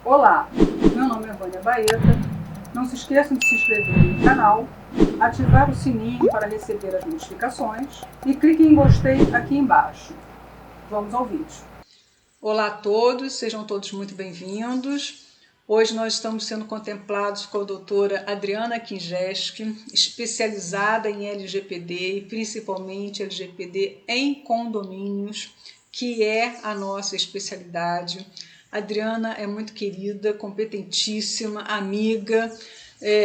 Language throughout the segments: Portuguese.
Olá, meu nome é Vânia Baeta. Não se esqueçam de se inscrever no canal, ativar o sininho para receber as notificações e cliquem em gostei aqui embaixo. Vamos ao vídeo. Olá a todos, sejam todos muito bem-vindos. Hoje nós estamos sendo contemplados com a doutora Adriana Kingeski, especializada em LGPD e principalmente LGPD em condomínios, que é a nossa especialidade. A Adriana é muito querida, competentíssima, amiga,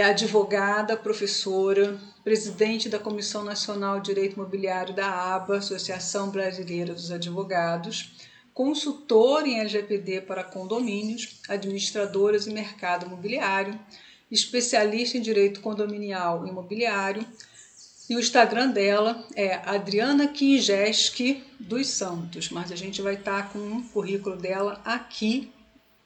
advogada, professora, presidente da Comissão Nacional de Direito Imobiliário da ABA, Associação Brasileira dos Advogados, consultora em LGPD para condomínios, administradoras e mercado imobiliário, especialista em direito condominial e imobiliário, e o Instagram dela é Adriana Kingeski dos Santos, mas a gente vai estar com um currículo dela aqui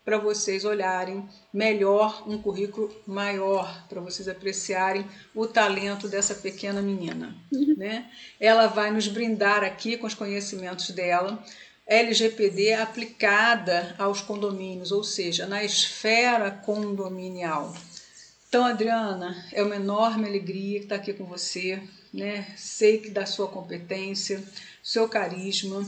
para vocês olharem melhor, um currículo maior, para vocês apreciarem o talento dessa pequena menina, né? Ela vai nos brindar aqui com os conhecimentos dela, LGPD aplicada aos condomínios, ou seja, na esfera condominial. Então, Adriana, é uma enorme alegria estar aqui com você, né? Sei que da sua competência, seu carisma,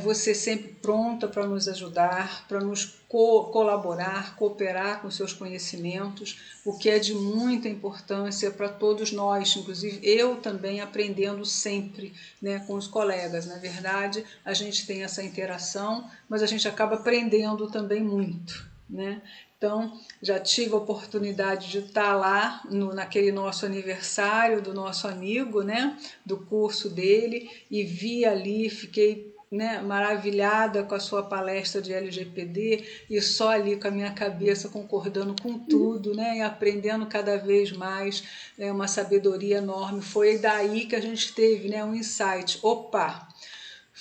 você sempre pronta para nos ajudar, para nos colaborar, cooperar com seus conhecimentos, o que é de muita importância para todos nós, inclusive eu também aprendendo sempre, né, com os colegas. Na verdade, a gente tem essa interação, mas a gente acaba aprendendo também muito, né? Então, já tive a oportunidade de estar lá naquele nosso aniversário do nosso amigo, né, do curso dele, e vi ali, fiquei, né, maravilhada com a sua palestra de LGPD e só ali com a minha cabeça concordando com tudo, né, e aprendendo cada vez mais, uma sabedoria enorme. Foi daí que a gente teve, né, um insight. Opa,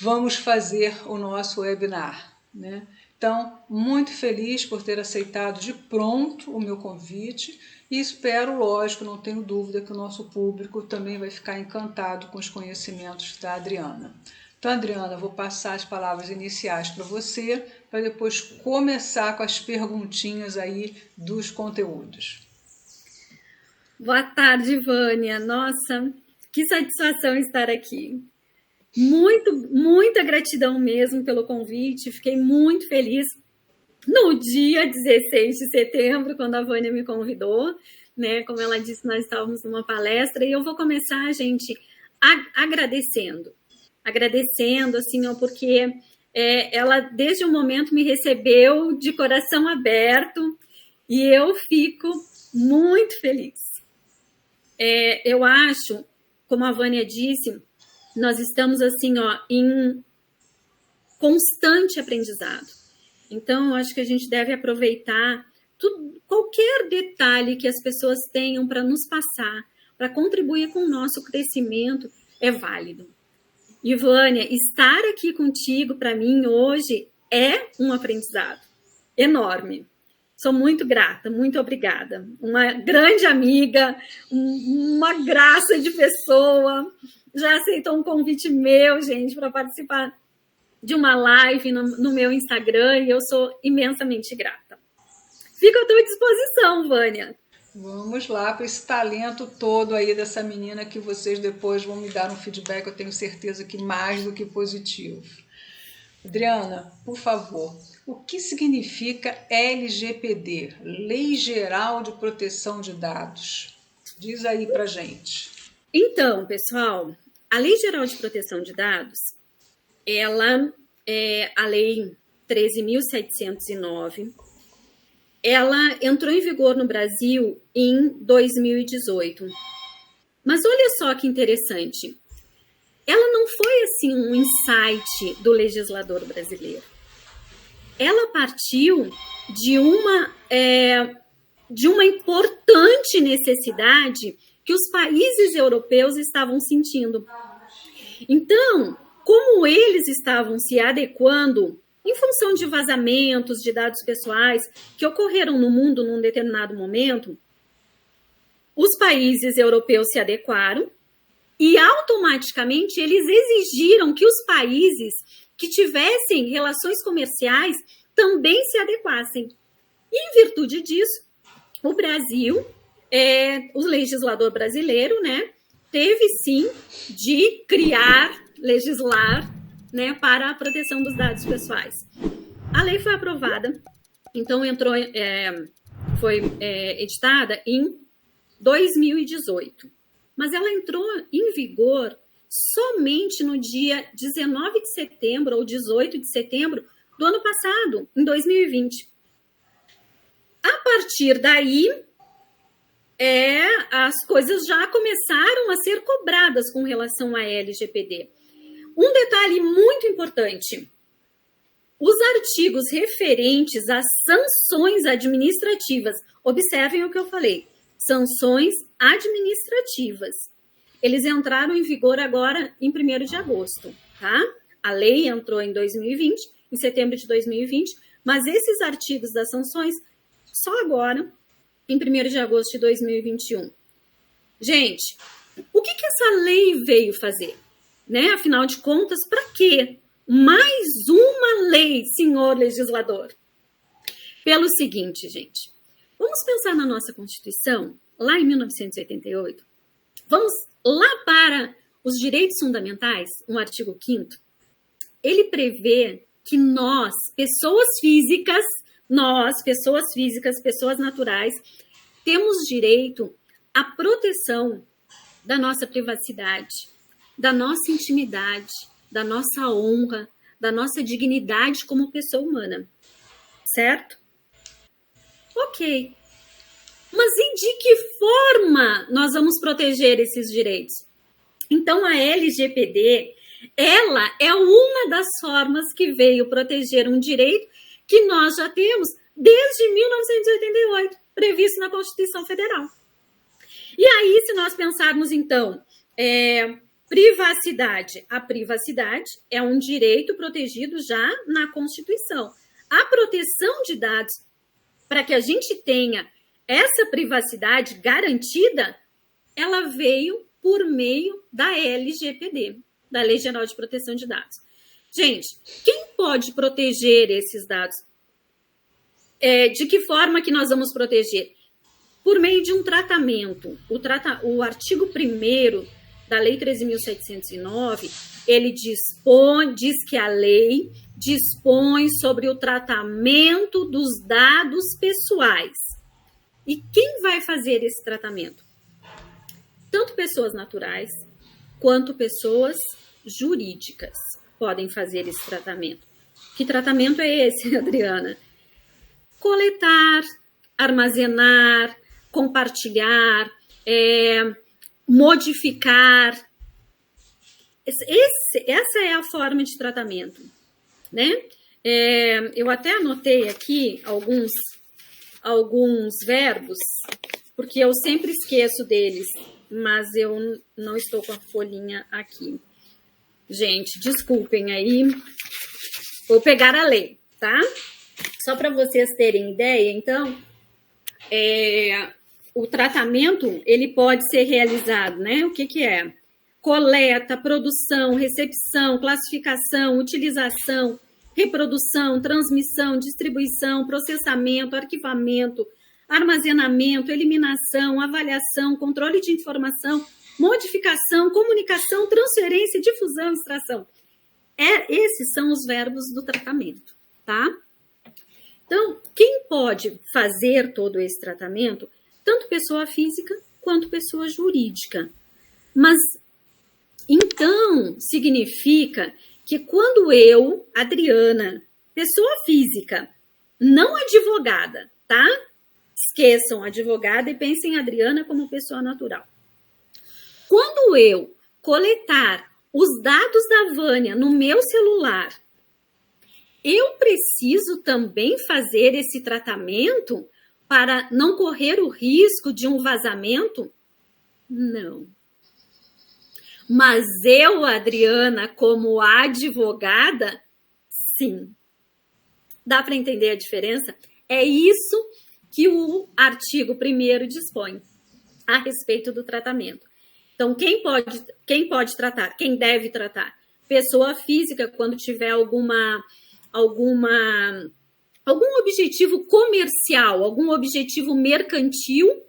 vamos fazer o nosso webinar, né? Então, muito feliz por ter aceitado de pronto o meu convite e espero, lógico, não tenho dúvida que o nosso público também vai ficar encantado com os conhecimentos da Adriana. Então, Adriana, vou passar as palavras iniciais para você, para depois começar com as perguntinhas aí dos conteúdos. Boa tarde, Vânia. Nossa, que satisfação estar aqui. Muita gratidão mesmo pelo convite, fiquei muito feliz no dia 16 de setembro, quando a Vânia me convidou, né? Como ela disse, nós estávamos numa palestra e eu vou começar, gente, agradecendo, assim, ó, porque ela desde o momento me recebeu de coração aberto e eu fico muito feliz. Eu acho, como a Vânia disse, nós estamos assim, ó, em constante aprendizado. Então, eu acho que a gente deve aproveitar qualquer detalhe que as pessoas tenham para nos passar, para contribuir com o nosso crescimento, é válido. E, Vânia, estar aqui contigo, para mim, hoje, é um aprendizado enorme. Sou muito grata, muito obrigada. Uma grande amiga, uma graça de pessoa. Já aceitou um convite meu, gente, para participar de uma live no meu Instagram e eu sou imensamente grata. Fico à tua disposição, Vânia. Vamos lá para esse talento todo aí dessa menina que vocês depois vão me dar um feedback, eu tenho certeza que mais do que positivo. Adriana, por favor, o que significa LGPD, Lei Geral de Proteção de Dados? Diz aí pra gente. Então, pessoal, a Lei Geral de Proteção de Dados, ela é a Lei 13.709, ela entrou em vigor no Brasil em 2018. Mas olha só que interessante, ela não foi assim um insight do legislador brasileiro. Ela partiu de uma importante necessidade que os países europeus estavam sentindo. Então, como eles estavam se adequando em função de vazamentos de dados pessoais que ocorreram no mundo num determinado momento, os países europeus se adequaram e automaticamente eles exigiram que os países que tivessem relações comerciais também se adequassem. E, em virtude disso, o Brasil, o legislador brasileiro, né, teve sim de legislar, né, para a proteção dos dados pessoais. A lei foi aprovada, então foi editada em 2018, mas ela entrou em vigor somente no dia 19 de setembro ou 18 de setembro do ano passado, em 2020. A partir daí, as coisas já começaram a ser cobradas com relação à LGPD. Um detalhe muito importante: os artigos referentes às sanções administrativas, observem o que eu falei, sanções administrativas, eles entraram em vigor agora em 1º de agosto, tá? A lei entrou em 2020, em setembro de 2020, mas esses artigos das sanções só agora, em 1º de agosto de 2021. Gente, o que essa lei veio fazer? Né? Afinal de contas, para quê? Mais uma lei, senhor legislador. Pelo seguinte, gente, vamos pensar na nossa Constituição, lá em 1988. Vamos lá para os direitos fundamentais, no artigo 5º. Ele prevê que nós, pessoas físicas, pessoas naturais, temos direito à proteção da nossa privacidade, da nossa intimidade, da nossa honra, da nossa dignidade como pessoa humana. Certo? Ok. Mas e de que forma nós vamos proteger esses direitos? Então, a LGPD, ela é uma das formas que veio proteger um direito que nós já temos desde 1988, previsto na Constituição Federal. E aí, se nós pensarmos, então, privacidade. A privacidade é um direito protegido já na Constituição. A proteção de dados, para que a gente tenha essa privacidade garantida, ela veio por meio da LGPD, da Lei Geral de Proteção de Dados. Gente, quem pode proteger esses dados? De que forma que nós vamos proteger? Por meio de um tratamento. O artigo 1º da Lei 13.709, ele diz que a lei dispõe sobre o tratamento dos dados pessoais. E quem vai fazer esse tratamento? Tanto pessoas naturais quanto pessoas jurídicas podem fazer esse tratamento. Que tratamento é esse, Adriana? Coletar, armazenar, compartilhar, modificar. Essa é a forma de tratamento, né? Eu até anotei aqui alguns verbos, porque eu sempre esqueço deles, mas eu não estou com a folhinha aqui. Gente, desculpem aí, vou pegar a lei, tá? Só para vocês terem ideia, então, o tratamento, ele pode ser realizado, né? O que é? Coleta, produção, recepção, classificação, utilização, reprodução, transmissão, distribuição, processamento, arquivamento, armazenamento, eliminação, avaliação, controle de informação, modificação, comunicação, transferência, difusão, extração. Esses são os verbos do tratamento, tá? Então, quem pode fazer todo esse tratamento? Tanto pessoa física quanto pessoa jurídica. Mas, então, significa que quando eu, Adriana, pessoa física, não advogada, tá? Esqueçam advogada e pensem em Adriana como pessoa natural. Quando eu coletar os dados da Vânia no meu celular, eu preciso também fazer esse tratamento para não correr o risco de um vazamento? Não. Mas eu, Adriana, como advogada, sim. Dá para entender a diferença? É isso que o artigo 1º dispõe a respeito do tratamento. Então, quem pode tratar? Quem deve tratar? Pessoa física, quando tiver alguma algum objetivo comercial, algum objetivo mercantil,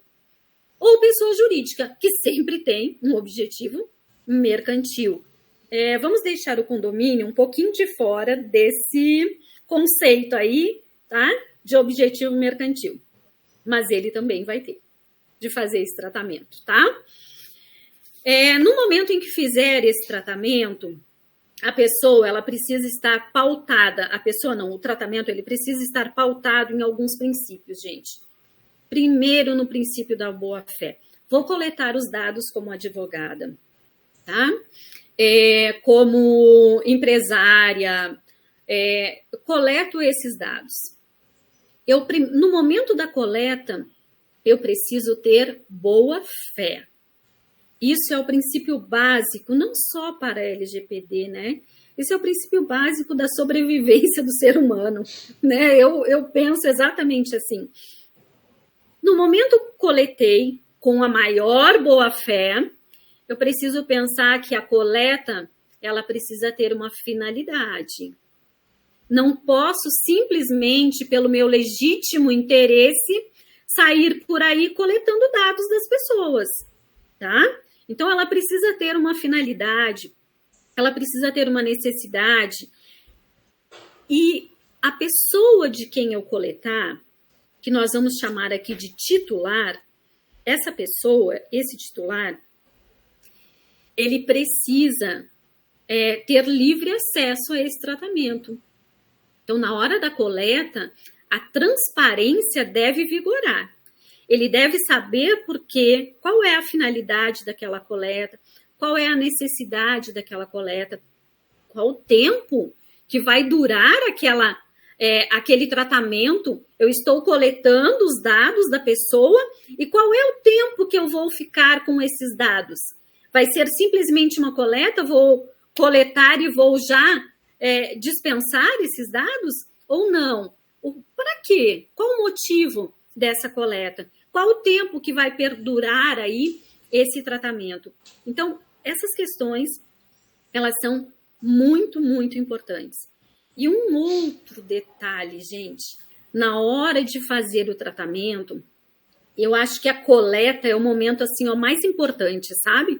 ou pessoa jurídica, que sempre tem um objetivo mercantil. Vamos deixar o condomínio um pouquinho de fora desse conceito aí, tá? De objetivo mercantil. Mas ele também vai ter de fazer esse tratamento, tá? No momento em que fizer esse tratamento, a pessoa, ela precisa estar pautada, o tratamento, ele precisa estar pautado em alguns princípios, gente. Primeiro, no princípio da boa-fé. Vou coletar os dados como advogada, tá? Como empresária, coleto esses dados. No momento da coleta, eu preciso ter boa-fé. Isso é o princípio básico, não só para a LGPD, né? Esse é o princípio básico da sobrevivência do ser humano, né? Eu penso exatamente assim. No momento que coletei com a maior boa-fé, eu preciso pensar que a coleta, ela precisa ter uma finalidade. Não posso simplesmente, pelo meu legítimo interesse, sair por aí coletando dados das pessoas, tá? Então, ela precisa ter uma finalidade, ela precisa ter uma necessidade. E a pessoa de quem eu coletar, que nós vamos chamar aqui de titular, essa pessoa, esse titular, ele precisa ter livre acesso a esse tratamento. Então, na hora da coleta, a transparência deve vigorar. Ele deve saber por quê, qual é a finalidade daquela coleta, qual é a necessidade daquela coleta, qual o tempo que vai durar aquele tratamento. Eu estou coletando os dados da pessoa e qual é o tempo que eu vou ficar com esses dados? Vai ser simplesmente uma coleta, vou coletar e vou já dispensar esses dados ou não? Para quê? Qual o motivo dessa coleta? Qual o tempo que vai perdurar aí esse tratamento? Então, essas questões, elas são muito, muito importantes. E um outro detalhe, gente, na hora de fazer o tratamento, eu acho que a coleta é o momento assim, mais importante, sabe?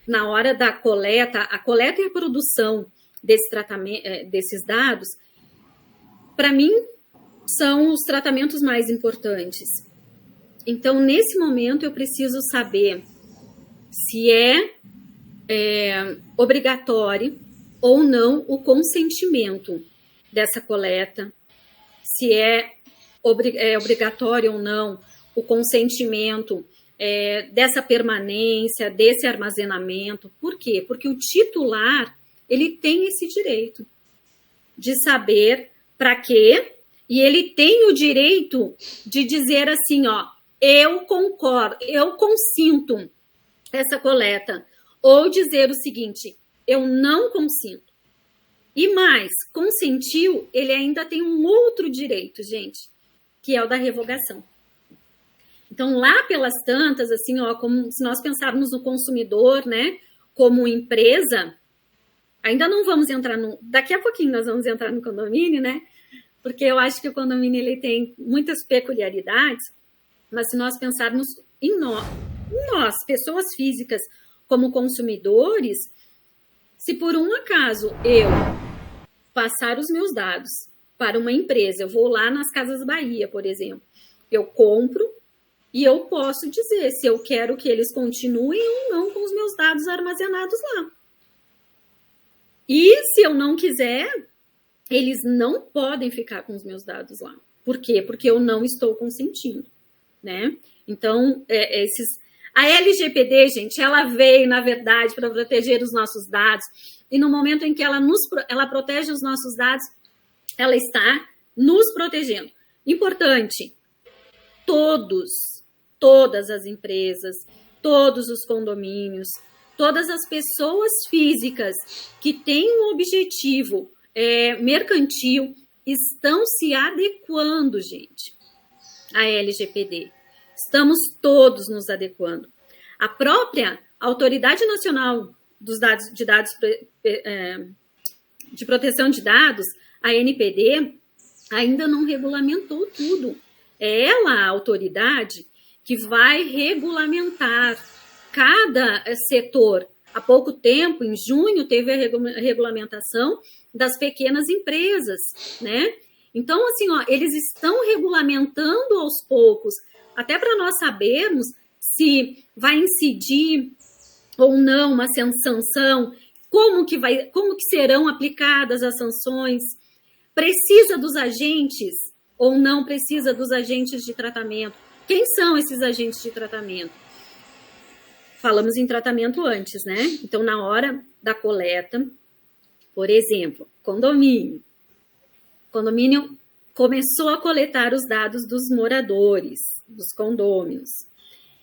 Na hora da coleta, a coleta e a produção desse tratamento, desses dados, para mim, são os tratamentos mais importantes. Então, nesse momento, eu preciso saber se é obrigatório ou não o consentimento dessa coleta, se é obrigatório ou não o consentimento dessa permanência, desse armazenamento. Por quê? Porque o titular, ele tem esse direito de saber para quê, e ele tem o direito de dizer assim, eu concordo, eu consinto essa coleta, ou dizer o seguinte, eu não consinto. E mais, consentiu, ele ainda tem um outro direito, gente, que é o da revogação. Então, lá pelas tantas, assim, como se nós pensarmos no consumidor, né, como empresa, ainda não vamos entrar daqui a pouquinho nós vamos entrar no condomínio, né, porque eu acho que o condomínio ele tem muitas peculiaridades, mas se nós pensarmos em nós, pessoas físicas, como consumidores, se por um acaso eu passar os meus dados para uma empresa, eu vou lá nas Casas Bahia, por exemplo, eu compro e eu posso dizer se eu quero que eles continuem ou não com os meus dados armazenados lá. E se eu não quiser, eles não podem ficar com os meus dados lá. Por quê? Porque eu não estou consentindo, né? Então, a LGPD, gente, ela veio, na verdade, para proteger os nossos dados. E no momento em que ela protege os nossos dados, ela está nos protegendo. Importante, todas as empresas, todos os condomínios, todas as pessoas físicas que têm um objetivo mercantil estão se adequando, gente, à LGPD. Estamos todos nos adequando. A própria Autoridade Nacional de Proteção de Dados, a ANPD, ainda não regulamentou tudo. É ela a autoridade que vai regulamentar cada setor. Há pouco tempo, em junho, teve a regulamentação das pequenas empresas, né? Então, assim, ó, eles estão regulamentando aos poucos, até para nós sabermos se vai incidir ou não uma sanção, como que serão aplicadas as sanções, precisa dos agentes ou não precisa dos agentes de tratamento. Quem são esses agentes de tratamento? Falamos em tratamento antes, né? Então, na hora da coleta, por exemplo, condomínio. Condomínio começou a coletar os dados dos moradores, dos condôminos.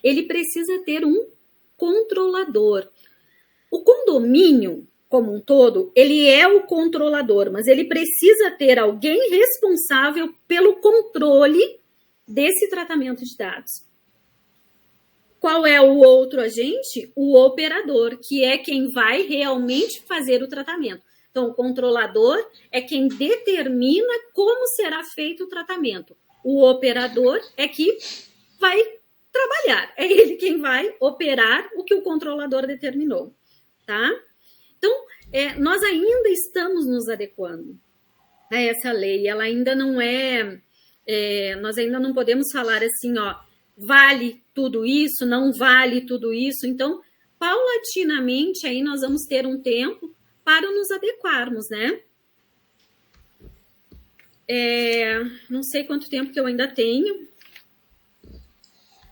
Ele precisa ter um controlador. O condomínio, como um todo, ele é o controlador, mas ele precisa ter alguém responsável pelo controle desse tratamento de dados. Qual é o outro agente? O operador, que é quem vai realmente fazer o tratamento. Então, o controlador é quem determina como será feito o tratamento. O operador é que vai trabalhar. É ele quem vai operar o que o controlador determinou, tá? Então, nós ainda estamos nos adequando a essa lei. Ela ainda não nós ainda não podemos falar assim, ó, vale tudo isso, não vale tudo isso. Então, paulatinamente, aí nós vamos ter um tempo para nos adequarmos, né? Não sei quanto tempo que eu ainda tenho.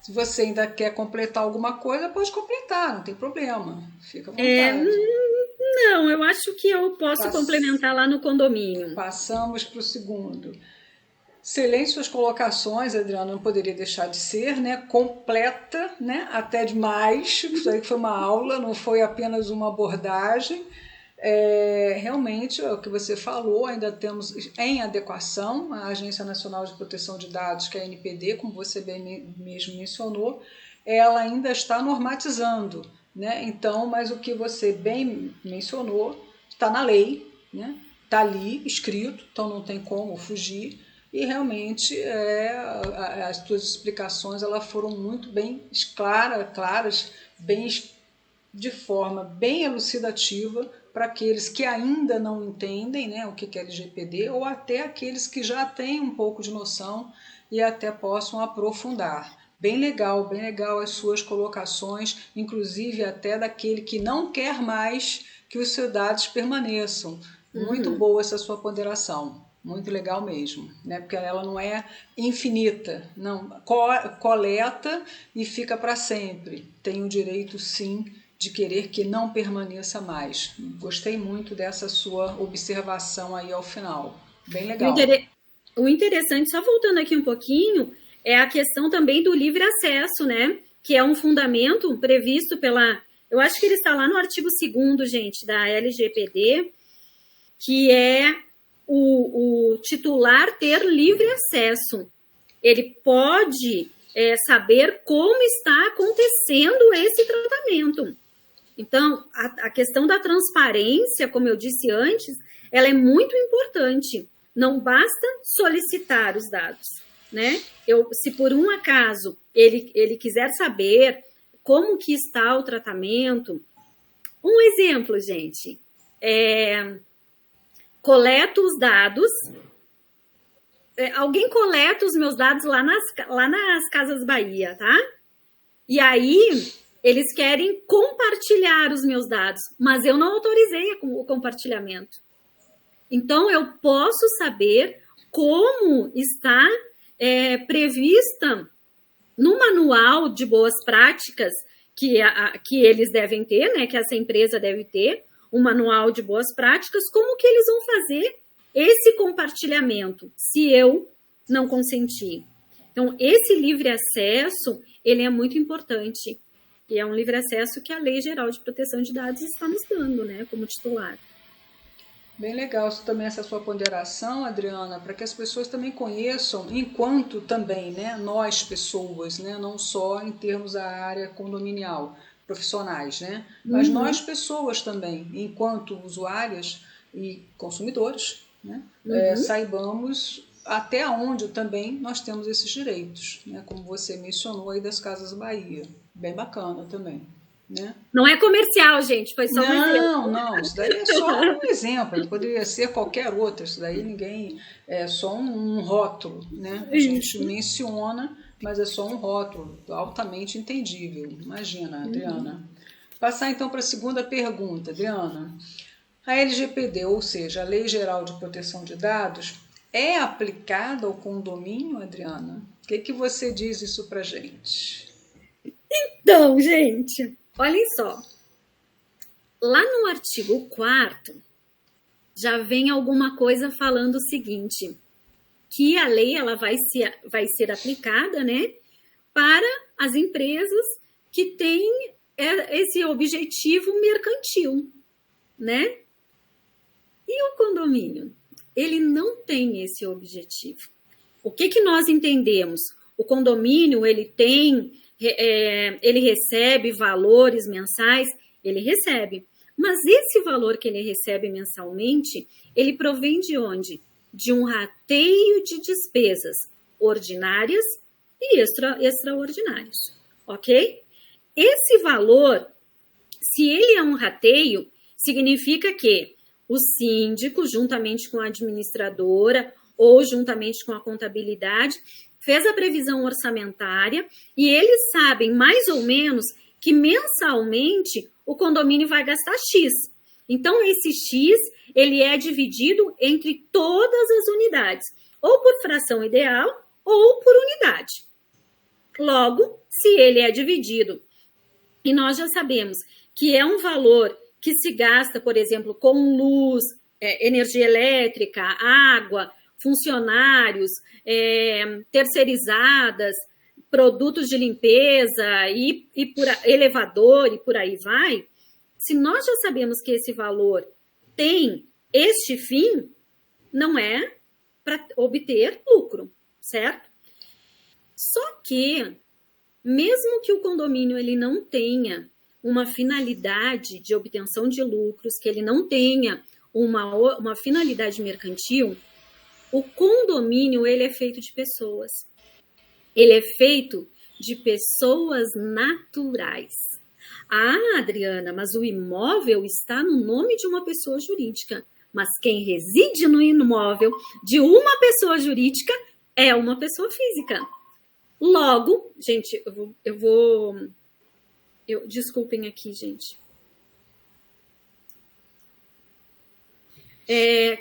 Se você ainda quer completar alguma coisa, pode completar, não tem problema. Fica à vontade. Não, eu acho que eu posso complementar lá no condomínio. Passamos para o segundo. Excelente suas colocações, Adriana, não poderia deixar de ser, né? Completa, né? Até demais. Isso aí foi uma aula, não foi apenas uma abordagem. Realmente, é o que você falou, ainda temos em adequação a Agência Nacional de Proteção de Dados, que é a ANPD, como você bem mesmo mencionou, ela ainda está normatizando, né? Então, mas o que você bem mencionou está na lei, né? Está ali escrito, então não tem como fugir. E realmente as tuas explicações elas foram muito bem claras, bem, de forma bem elucidativa para aqueles que ainda não entendem, né, o que é LGPD, ou até aqueles que já têm um pouco de noção e até possam aprofundar. Bem legal as suas colocações, inclusive até daquele que não quer mais que os seus dados permaneçam. Muito boa essa sua ponderação. Muito legal mesmo, né? Porque ela não é infinita, não, coleta e fica para sempre. Tem o direito, sim, de querer que não permaneça mais. Gostei muito dessa sua observação aí ao final. Bem legal. O interessante, só voltando aqui um pouquinho, é a questão também do livre acesso, né? Que é um fundamento previsto eu acho que ele está lá no artigo 2º, gente, da LGPD, que é o titular ter livre acesso. Ele pode saber como está acontecendo esse tratamento. Então, a questão da transparência, como eu disse antes, ela é muito importante. Não basta solicitar os dados, né? Se por um acaso ele quiser saber como que está o tratamento, um exemplo, gente, coleto os dados, alguém coleta os meus dados lá nas Casas Bahia, tá? E aí, eles querem compartilhar os meus dados, mas eu não autorizei o compartilhamento. Então, eu posso saber como está prevista no manual de boas práticas que eles devem ter, né? Que essa empresa deve ter, um manual de boas práticas, como que eles vão fazer esse compartilhamento, se eu não consentir. Então, esse livre acesso, ele é muito importante. E é um livre acesso que a Lei Geral de Proteção de Dados está nos dando, né, como titular. Bem legal também essa sua ponderação, Adriana, para que as pessoas também conheçam, enquanto também, né, nós pessoas, né, não só em termos da área condominial, profissionais, né, mas nós pessoas também, enquanto usuárias e consumidores, né, saibamos até onde também nós temos esses direitos, né? Como você mencionou aí das Casas Bahia. Bem bacana também, né? Não é comercial, gente, foi só um exemplo. Não, isso daí é só um exemplo, poderia ser qualquer outro, isso daí ninguém, é só um rótulo, né? A gente menciona, mas é só um rótulo, altamente entendível, imagina, Adriana. Passar então para a segunda pergunta, Adriana. A LGPD, ou seja, a Lei Geral de Proteção de Dados, é aplicada ao condomínio, Adriana? O que você diz isso pra gente? Então, gente, olhem só. Lá no artigo 4º, já vem alguma coisa falando o seguinte, que a lei ela vai ser aplicada, né, para as empresas que têm esse objetivo mercantil, né? E o condomínio? Ele não tem esse objetivo. O que nós entendemos? O condomínio, ele recebe valores mensais, ele recebe. Mas esse valor que ele recebe mensalmente, ele provém de onde? De um rateio de despesas ordinárias e extraordinárias, ok? Esse valor, se ele é um rateio, significa que o síndico, juntamente com a administradora ou juntamente com a contabilidade, fez a previsão orçamentária e eles sabem mais ou menos que mensalmente o condomínio vai gastar X. Então, esse X, ele é dividido entre todas as unidades, ou por fração ideal ou por unidade. Logo, se ele é dividido, e nós já sabemos que é um valor que se gasta, por exemplo, com luz, energia elétrica, água, funcionários, terceirizadas, produtos de limpeza e por elevador e por aí vai, se nós já sabemos que esse valor tem este fim, não é para obter lucro, certo? Só que, mesmo que o condomínio ele não tenha uma finalidade de obtenção de lucros, que ele não tenha uma finalidade mercantil, o condomínio ele é feito de pessoas. Ele é feito de pessoas naturais. Ah, Adriana, mas o imóvel está no nome de uma pessoa jurídica. Mas quem reside no imóvel de uma pessoa jurídica é uma pessoa física. Logo, gente, desculpem aqui, gente.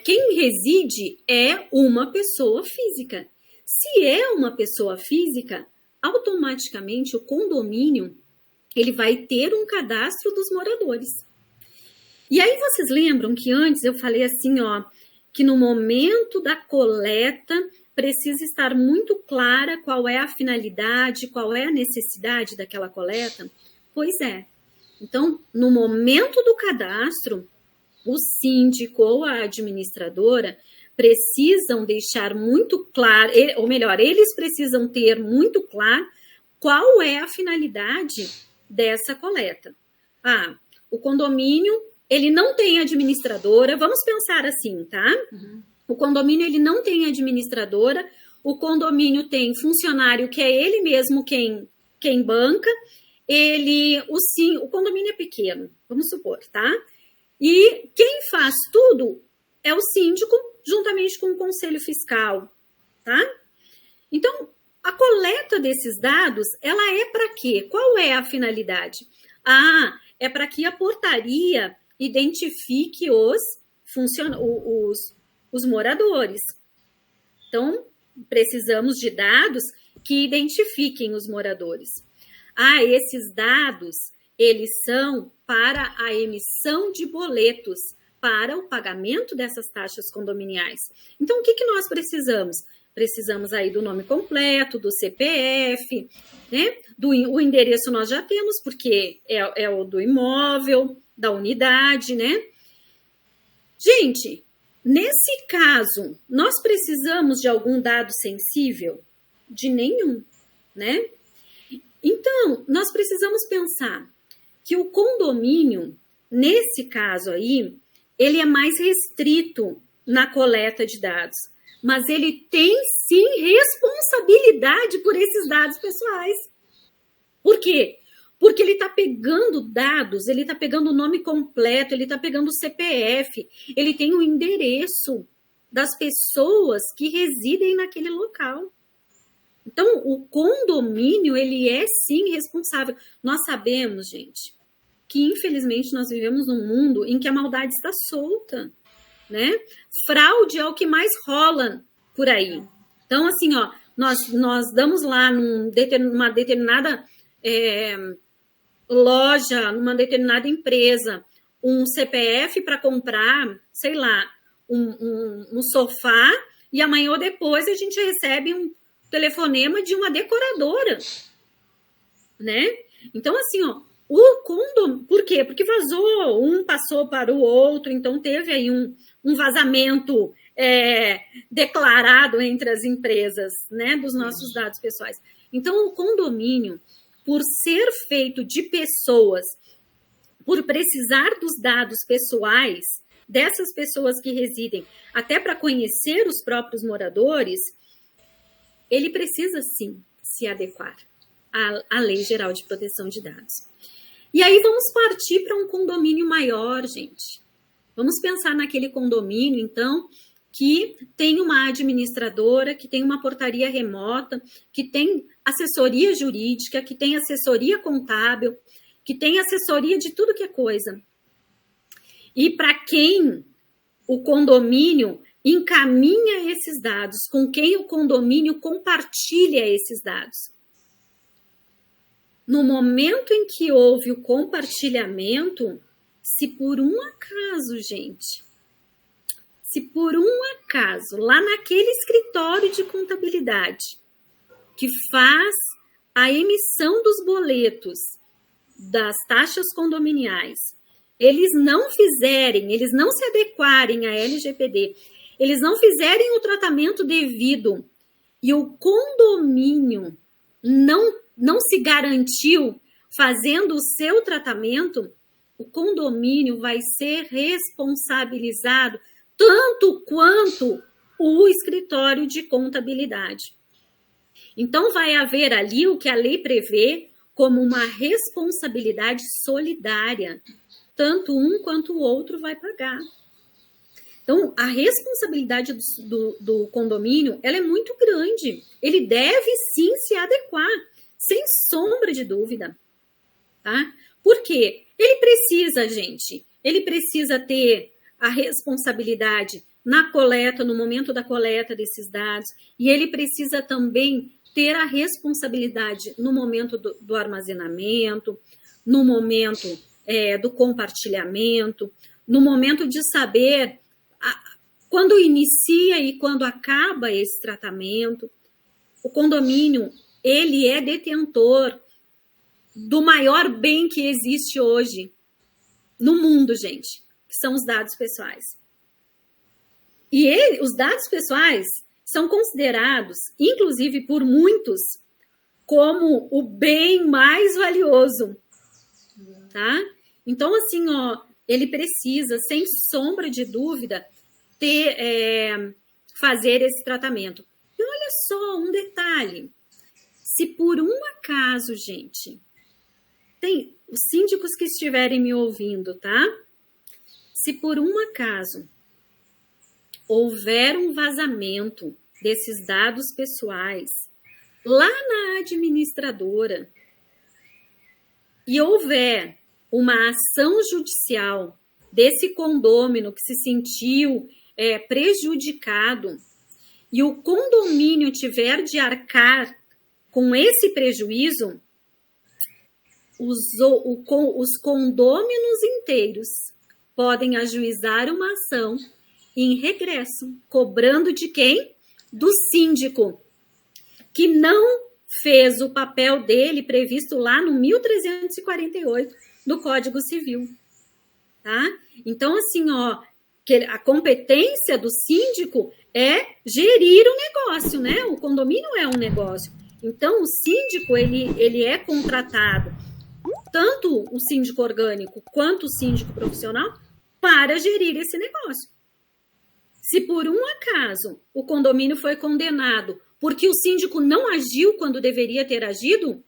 Quem reside é uma pessoa física. Se é uma pessoa física, automaticamente o condomínio ele vai ter um cadastro dos moradores. E aí vocês lembram que antes eu falei assim, ó, que no momento da coleta precisa estar muito clara qual é a finalidade, qual é a necessidade daquela coleta? Pois é. Então, no momento do cadastro, o síndico ou a administradora precisam deixar muito claro, ou melhor, eles precisam ter muito claro qual é a finalidade dessa coleta. Ah, o condomínio, ele não tem administradora, vamos pensar assim, tá? Uhum. O condomínio, ele não tem administradora, o condomínio tem funcionário que é ele mesmo quem banca, o condomínio é pequeno, vamos supor, tá? E quem faz tudo é o síndico, juntamente com o conselho fiscal, tá? Então, a coleta desses dados, ela é para quê? Qual é a finalidade? Ah, é para que a portaria identifique os moradores. Então, precisamos de dados que identifiquem os moradores. Ah, esses dados, eles são para a emissão de boletos, para o pagamento dessas taxas condominiais. Então, o que nós precisamos? Precisamos aí do nome completo, do CPF, né? O endereço nós já temos, porque é o do imóvel, da unidade, né? Gente, nesse caso, nós precisamos de algum dado sensível? De nenhum, né? Então, nós precisamos pensar que o condomínio, nesse caso aí, ele é mais restrito na coleta de dados. mas ele tem sim responsabilidade por esses dados pessoais. Por quê? Porque ele está pegando dados, ele está pegando o nome completo, ele está pegando o CPF, ele tem o endereço das pessoas que residem naquele local. Então, o condomínio, ele é sim responsável. Nós sabemos, gente, que infelizmente nós vivemos num mundo em que a maldade está solta, né? Fraude é o que mais rola por aí. Então, assim, ó, nós damos lá numa determinada loja, numa determinada empresa, um CPF para comprar, sei lá, um sofá, e amanhã ou depois a gente recebe um telefonema de uma decoradora, né? Então, assim, ó, o condomínio, por quê? Porque vazou, um passou para o outro, então teve aí um vazamento declarado entre as empresas, né, dos nossos dados pessoais. Então, o condomínio, por ser feito de pessoas, por precisar dos dados pessoais dessas pessoas que residem, até para conhecer os próprios moradores, ele precisa, sim, se adequar à Lei Geral de Proteção de Dados. E aí vamos partir para um condomínio maior, gente. Vamos pensar naquele condomínio, então, que tem uma administradora, que tem uma portaria remota, que tem assessoria jurídica, que tem assessoria contábil, que tem assessoria de tudo que é coisa. E para quem o condomínio encaminha esses dados, com quem o condomínio compartilha esses dados. No momento em que houve o compartilhamento, se por um acaso, gente, se por um acaso, lá naquele escritório de contabilidade que faz a emissão dos boletos das taxas condominiais, eles não se adequarem à LGPD, eles não fizerem o tratamento devido e o condomínio não se garantiu fazendo o seu tratamento, o condomínio vai ser responsabilizado tanto quanto o escritório de contabilidade. Então, vai haver ali o que a lei prevê como uma responsabilidade solidária. Tanto um quanto o outro vai pagar. Então, a responsabilidade do condomínio, ela é muito grande. Ele deve, sim, se adequar, sem sombra de dúvida. Tá? Por quê? Ele precisa, gente, ele precisa ter a responsabilidade na coleta, no momento da coleta desses dados, e ele precisa também ter a responsabilidade no momento do armazenamento, no momento do compartilhamento, no momento de saber quando inicia e quando acaba esse tratamento. O condomínio, ele é detentor do maior bem que existe hoje no mundo, gente, que são os dados pessoais. E os dados pessoais são considerados, inclusive por muitos, como o bem mais valioso, tá? Então, assim, ó, ele precisa, sem sombra de dúvida, fazer esse tratamento. E olha só, um detalhe. Se por um acaso, gente, tem os síndicos que estiverem me ouvindo, tá? Se por um acaso houver um vazamento desses dados pessoais lá na administradora e houver uma ação judicial desse condômino que se sentiu prejudicado e o condomínio tiver de arcar com esse prejuízo, os condôminos inteiros podem ajuizar uma ação em regresso, cobrando de quem? Do síndico, que não fez o papel dele previsto lá no 1348 do Código Civil, tá? Então, assim, ó, a competência do síndico é gerir o negócio, né? O condomínio é um negócio. Então, o síndico, ele é contratado, tanto o síndico orgânico quanto o síndico profissional, para gerir esse negócio. Se por um acaso o condomínio foi condenado porque o síndico não agiu quando deveria ter agido,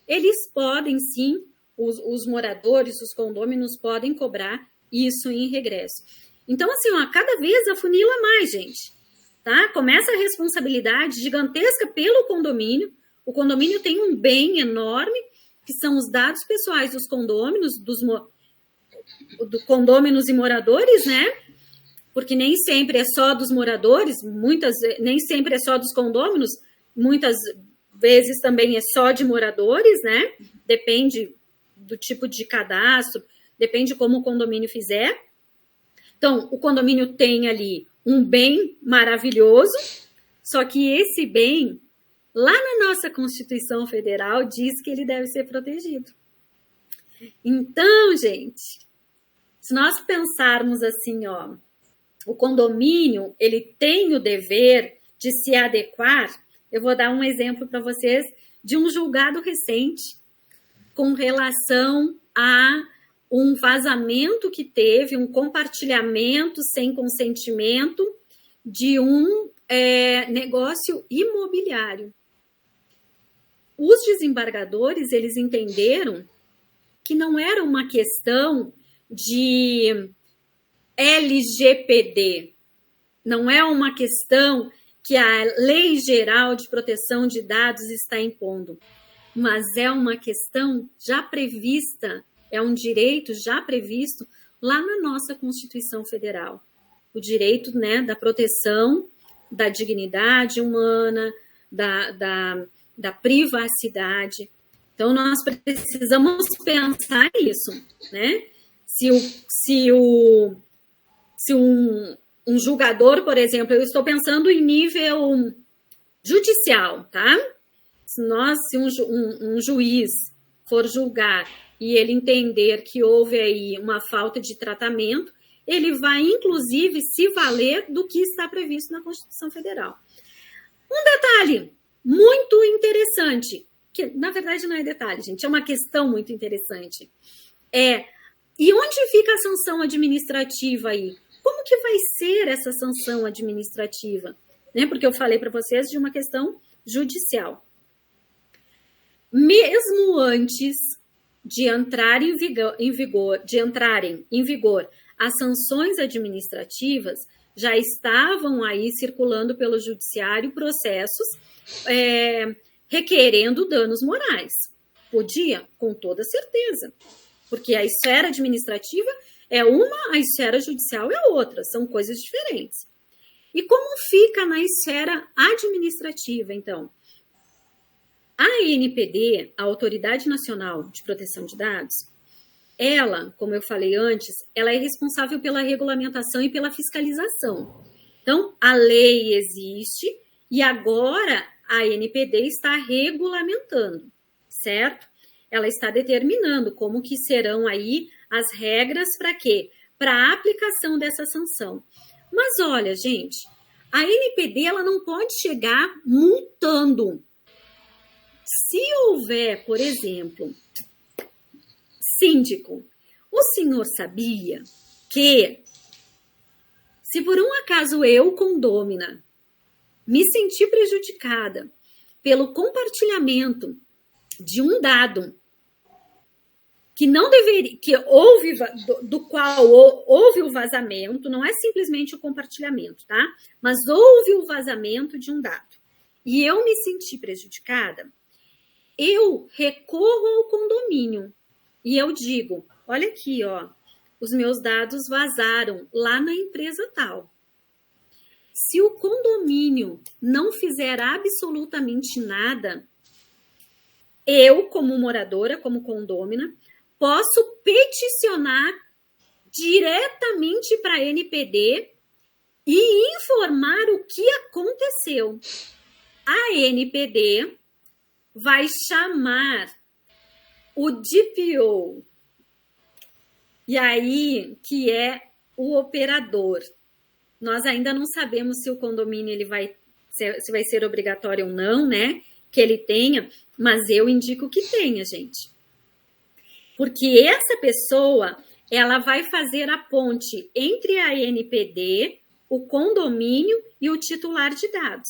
eles podem sim, os moradores, os condôminos podem cobrar isso em regresso. Então, assim, ó, cada vez afunila mais, gente. Tá? Começa a responsabilidade gigantesca pelo condomínio. O condomínio tem um bem enorme, que são os dados pessoais dos condôminos, do condôminos e moradores, né? Porque nem sempre é só dos moradores, nem sempre é só dos condôminos, muitas vezes também é só de moradores, né? Depende do tipo de cadastro, depende como o condomínio fizer. Então, o condomínio tem ali um bem maravilhoso, só que esse bem, lá na nossa Constituição Federal, diz que ele deve ser protegido. Então, gente, se nós pensarmos assim, ó, o condomínio, ele tem o dever de se adequar. Eu vou dar um exemplo para vocês de um julgado recente com relação a um vazamento que teve, um compartilhamento sem consentimento de um negócio imobiliário. Os desembargadores, eles entenderam que não era uma questão de LGPD, não é uma questão que a Lei Geral de Proteção de Dados está impondo, mas é uma questão já prevista, é um direito já previsto lá na nossa Constituição Federal. O direito, né, da proteção da dignidade humana, da privacidade. Então, nós precisamos pensar isso, né? Se um julgador, por exemplo, eu estou pensando em nível judicial, tá? Se um juiz for julgar e ele entender que houve aí uma falta de tratamento, ele vai, inclusive, se valer do que está previsto na Constituição Federal. Um detalhe muito interessante, que na verdade não é detalhe, gente, é uma questão muito interessante. E onde fica a sanção administrativa aí? Como que vai ser essa sanção administrativa? Né? Porque eu falei para vocês de uma questão judicial. Mesmo antes de entrarem em vigor as sanções administrativas, já estavam aí circulando pelo judiciário processos requerendo danos morais. Podia, com toda certeza, porque a esfera administrativa é uma, a esfera judicial é outra, são coisas diferentes. E como fica na esfera administrativa, então? A ANPD, a Autoridade Nacional de Proteção de Dados, ela, como eu falei antes, ela é responsável pela regulamentação e pela fiscalização. Então, a lei existe e agora a ANPD está regulamentando, certo? Ela está determinando como que serão aí as regras para quê? Para a aplicação dessa sanção. Mas olha, gente, a ANPD ela não pode chegar multando. Se houver, por exemplo, síndico, o senhor sabia que se por um acaso eu, condômina, me senti prejudicada pelo compartilhamento de um dado que não deveria, que houve, do qual houve o vazamento, não é simplesmente o compartilhamento, tá? Mas houve o vazamento de um dado. E eu me senti prejudicada, eu recorro ao condomínio e eu digo, olha aqui, ó, os meus dados vazaram lá na empresa tal. Se o condomínio não fizer absolutamente nada, eu, como moradora, como condômina, posso peticionar diretamente para a ANPD e informar o que aconteceu. A ANPD vai chamar o DPO, e aí que é o operador. Nós ainda não sabemos se o condomínio se vai ser obrigatório ou não, né? Que ele tenha, mas eu indico que tenha, gente. Porque essa pessoa, ela vai fazer a ponte entre a ANPD o condomínio e o titular de dados.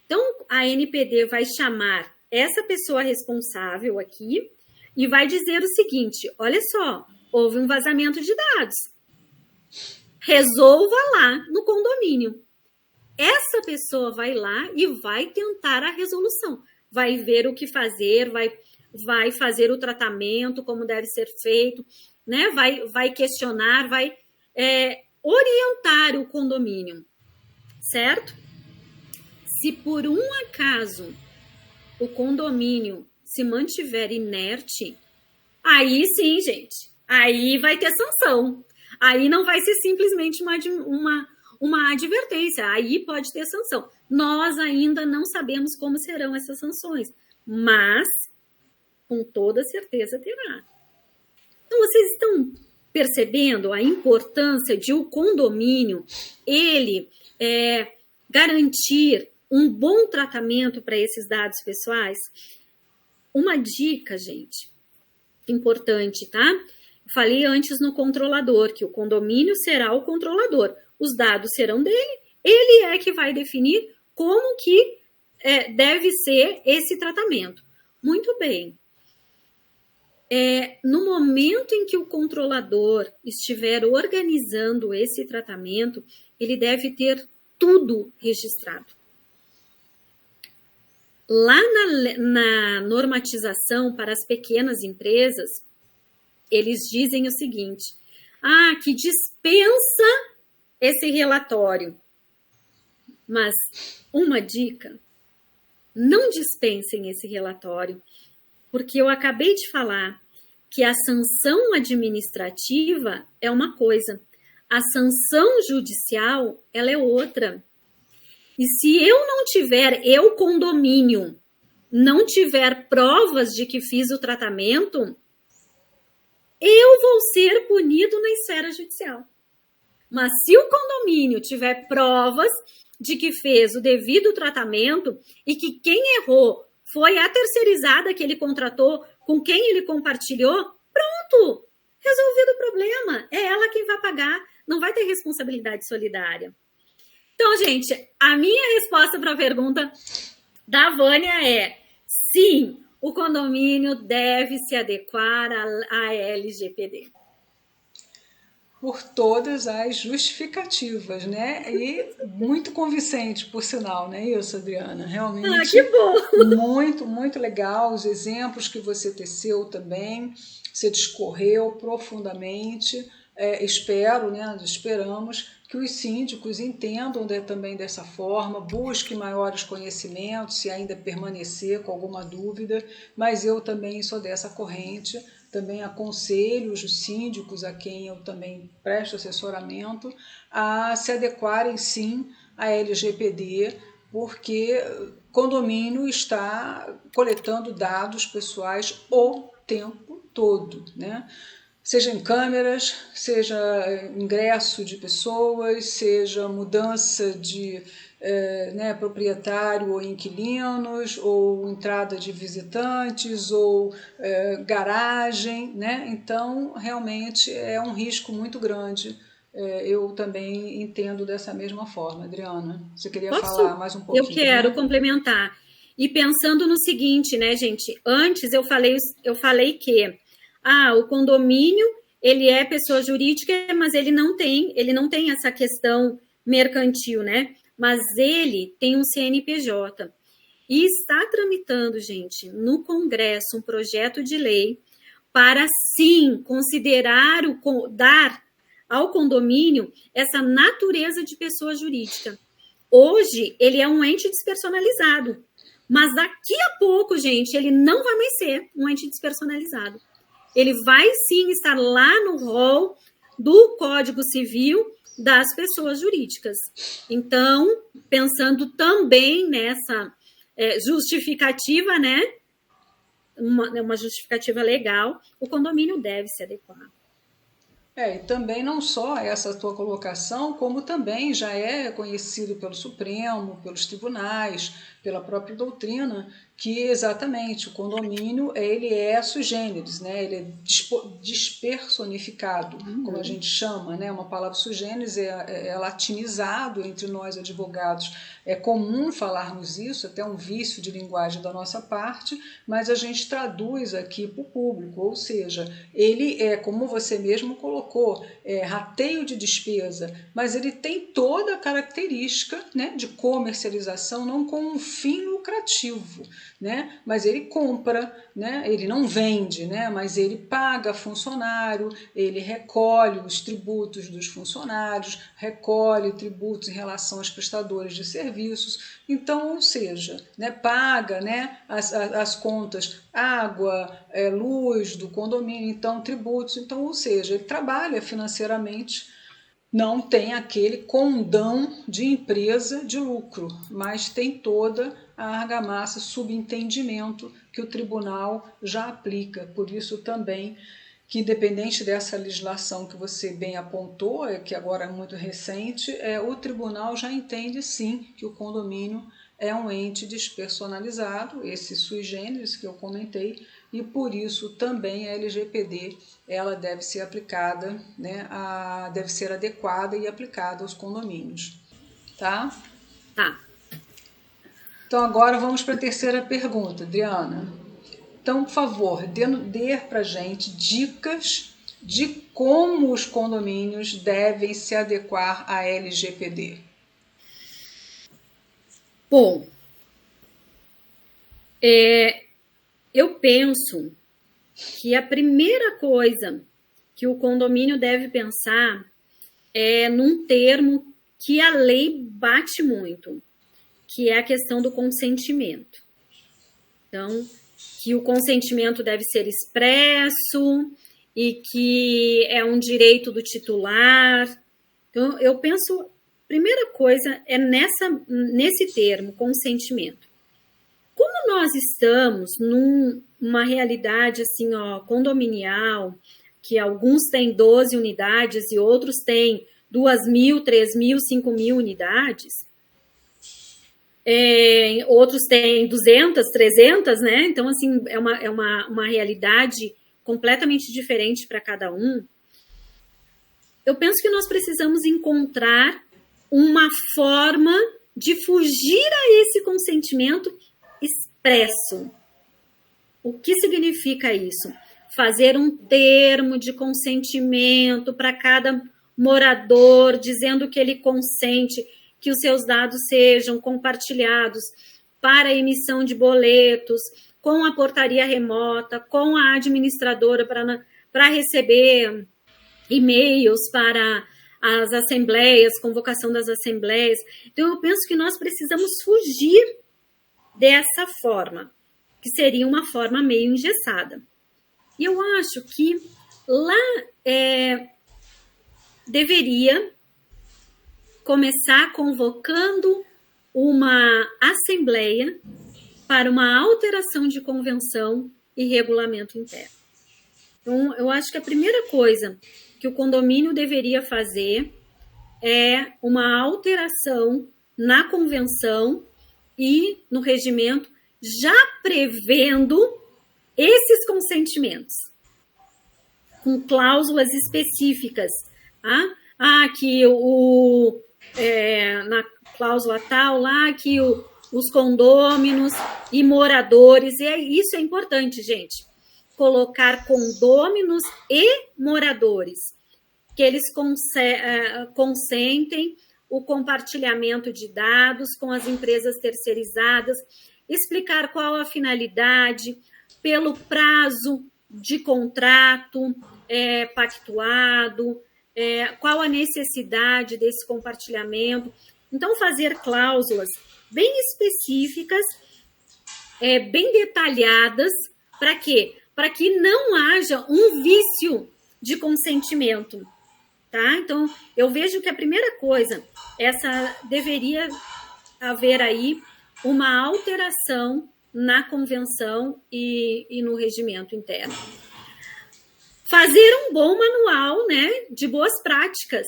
Então, a NPD vai chamar essa pessoa responsável aqui e vai dizer o seguinte: olha só, houve um vazamento de dados. Resolva lá no condomínio. Essa pessoa vai lá e vai tentar a resolução. Vai ver o que fazer, vai fazer o tratamento, como deve ser feito, né? Vai questionar, vai orientar o condomínio, certo? Se por um acaso o condomínio se mantiver inerte, aí sim, gente, aí vai ter sanção. Aí não vai ser simplesmente uma advertência, aí pode ter sanção. Nós ainda não sabemos como serão essas sanções, mas com toda certeza terá. Então, vocês estão percebendo a importância de o condomínio, ele garantir um bom tratamento para esses dados pessoais? Uma dica, gente, importante, tá? Falei antes no controlador, que o condomínio será o controlador. Os dados serão dele, ele é que vai definir como que deve ser esse tratamento. Muito bem. No momento em que o controlador estiver organizando esse tratamento, ele deve ter tudo registrado. Lá na normatização para as pequenas empresas, eles dizem o seguinte: que dispensa esse relatório. Mas uma dica: não dispensem esse relatório, porque eu acabei de falar que a sanção administrativa é uma coisa, a sanção judicial ela é outra. E se eu não tiver, condomínio, não tiver provas de que fiz o tratamento, eu vou ser punido na esfera judicial. Mas se o condomínio tiver provas de que fez o devido tratamento e que quem errou foi a terceirizada que ele contratou, com quem ele compartilhou, pronto, resolvido o problema. É ela quem vai pagar, não vai ter responsabilidade solidária. Então, gente, a minha resposta para a pergunta da Vânia é: sim, o condomínio deve se adequar à LGPD. Por todas as justificativas, né? E muito convincente, por sinal, não é isso, Adriana? Realmente. Que bom! Muito, muito legal. Os exemplos que você teceu também, você discorreu profundamente. Esperamos que os síndicos entendam também dessa forma, busquem maiores conhecimentos, se ainda permanecer com alguma dúvida, mas eu também sou dessa corrente, também aconselho os síndicos, a quem eu também presto assessoramento, a se adequarem sim à LGPD, porque condomínio está coletando dados pessoais o tempo todo, né? Seja em câmeras, seja ingresso de pessoas, seja mudança de proprietário ou inquilinos, ou entrada de visitantes, ou garagem, né? Então, realmente é um risco muito grande. Eu também entendo dessa mesma forma. Adriana, você queria falar mais um pouquinho? Eu quero complementar. E pensando no seguinte, né, gente? Antes eu falei que o condomínio, ele é pessoa jurídica, mas ele não tem essa questão mercantil, né? Mas ele tem um CNPJ. E está tramitando, gente, no Congresso um projeto de lei para, sim, considerar, dar ao condomínio essa natureza de pessoa jurídica. Hoje, ele é um ente despersonalizado. Mas daqui a pouco, gente, ele não vai mais ser um ente despersonalizado. Ele vai sim estar lá no rol do Código Civil das pessoas jurídicas. Então, pensando também nessa justificativa, né? Uma justificativa legal, o condomínio deve se adequar. E também não só essa tua colocação, como também já é conhecido pelo Supremo, pelos tribunais, pela própria doutrina, que exatamente o condomínio ele é sui generis, né? Ele é despersonificado, como a gente chama, né? Uma palavra sui generis é latinizado entre nós advogados. É comum falarmos isso, até um vício de linguagem da nossa parte, mas a gente traduz aqui para o público, ou seja, ele é, como você mesmo colocou, rateio de despesa, mas ele tem toda a característica, né, de comercialização, não com um fim lucrativo, né? Mas ele compra, né? Ele não vende, né? Mas ele paga funcionário, ele recolhe os tributos dos funcionários, recolhe tributos em relação aos prestadores de serviços. Então, ou seja, né, paga, né, as contas, água, luz do condomínio, então tributos. Então, ou seja, ele trabalha financeiramente, não tem aquele condão de empresa de lucro, mas tem toda a argamassa, subentendimento que o tribunal já aplica. Por isso também que, independente dessa legislação que você bem apontou, que agora é muito recente, o tribunal já entende sim que o condomínio é um ente despersonalizado, esse sui generis que eu comentei, e por isso também a LGPD ela deve ser aplicada, né, deve ser adequada e aplicada aos condomínios. Tá? Tá. Então agora vamos para a terceira pergunta, Adriana. Então, por favor, dê para a gente dicas de como os condomínios devem se adequar à LGPD. Bom, eu penso que a primeira coisa que o condomínio deve pensar é num termo que a lei bate muito, que é a questão do consentimento. Então, que o consentimento deve ser expresso e que é um direito do titular. Então, eu penso, primeira coisa é nesse termo, consentimento. Como nós estamos numa realidade assim, condominial, que alguns têm 12 unidades e outros têm 2.000, 3.000, 5.000 unidades, outros têm 200, 300, né? Então, assim, é uma realidade completamente diferente para cada um. Eu penso que nós precisamos encontrar uma forma de fugir a esse consentimento expresso. O que significa isso? Fazer um termo de consentimento para cada morador, dizendo que ele consente que os seus dados sejam compartilhados para a emissão de boletos, com a portaria remota, com a administradora para receber e-mails para as assembleias, convocação das assembleias. Então, eu penso que nós precisamos fugir dessa forma, que seria uma forma meio engessada. E eu acho que lá deveria começar convocando uma assembleia para uma alteração de convenção e regulamento interno. Então, eu acho que a primeira coisa que o condomínio deveria fazer é uma alteração na convenção e no regimento, já prevendo esses consentimentos, com cláusulas específicas. Que na cláusula tal, lá que os condôminos e moradores, isso é importante, gente, colocar condôminos e moradores, que eles consentem o compartilhamento de dados com as empresas terceirizadas, explicar qual a finalidade, pelo prazo de contrato pactuado, qual a necessidade desse compartilhamento. Então, fazer cláusulas bem específicas, bem detalhadas, para quê? Para que não haja um vício de consentimento. Tá? Então, eu vejo que a primeira coisa, deveria haver aí uma alteração na convenção e no regimento interno. Fazer um bom manual, né, de boas práticas.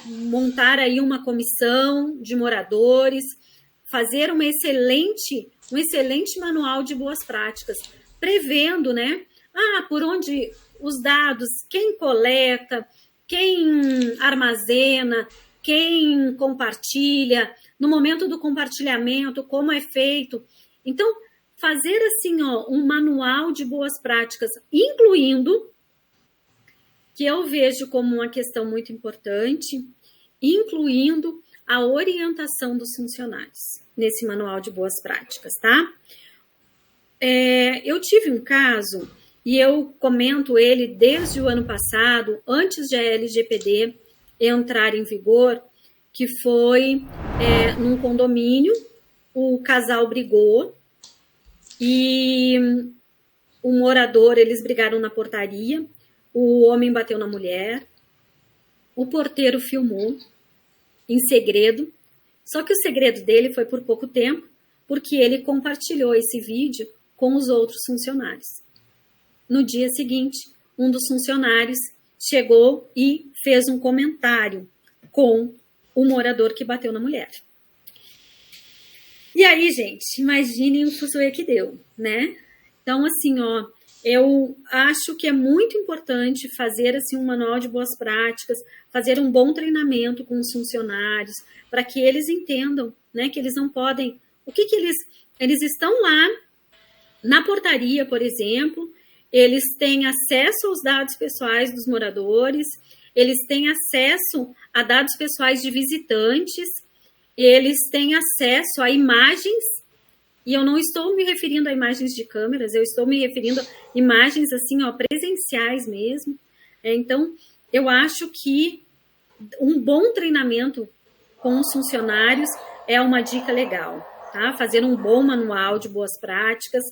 Montar aí uma comissão de moradores, fazer um excelente manual de boas práticas, prevendo, né? Por onde os dados, quem coleta, quem armazena, quem compartilha, no momento do compartilhamento, como é feito. Então, fazer assim, um manual de boas práticas, incluindo, que eu vejo como uma questão muito importante, incluindo a orientação dos funcionários nesse manual de boas práticas, tá? Eu tive um caso, e eu comento ele desde o ano passado, antes de a LGPD entrar em vigor, que foi num condomínio, o casal brigou, e o morador, eles brigaram na portaria, o homem bateu na mulher, o porteiro filmou em segredo, só que o segredo dele foi por pouco tempo, porque ele compartilhou esse vídeo com os outros funcionários. No dia seguinte, um dos funcionários chegou e fez um comentário com o morador que bateu na mulher. E aí, gente, imaginem o fuzuê que deu, né? Então, assim, eu acho que é muito importante fazer assim, um manual de boas práticas, fazer um bom treinamento com os funcionários, para que eles entendam, né, que eles não podem... O que eles estão lá na portaria, por exemplo, eles têm acesso aos dados pessoais dos moradores, eles têm acesso a dados pessoais de visitantes, eles têm acesso a imagens, e eu não estou me referindo a imagens de câmeras, eu estou me referindo a imagens assim, presenciais mesmo. Então, eu acho que um bom treinamento com os funcionários é uma dica legal, tá? Fazer um bom manual de boas práticas.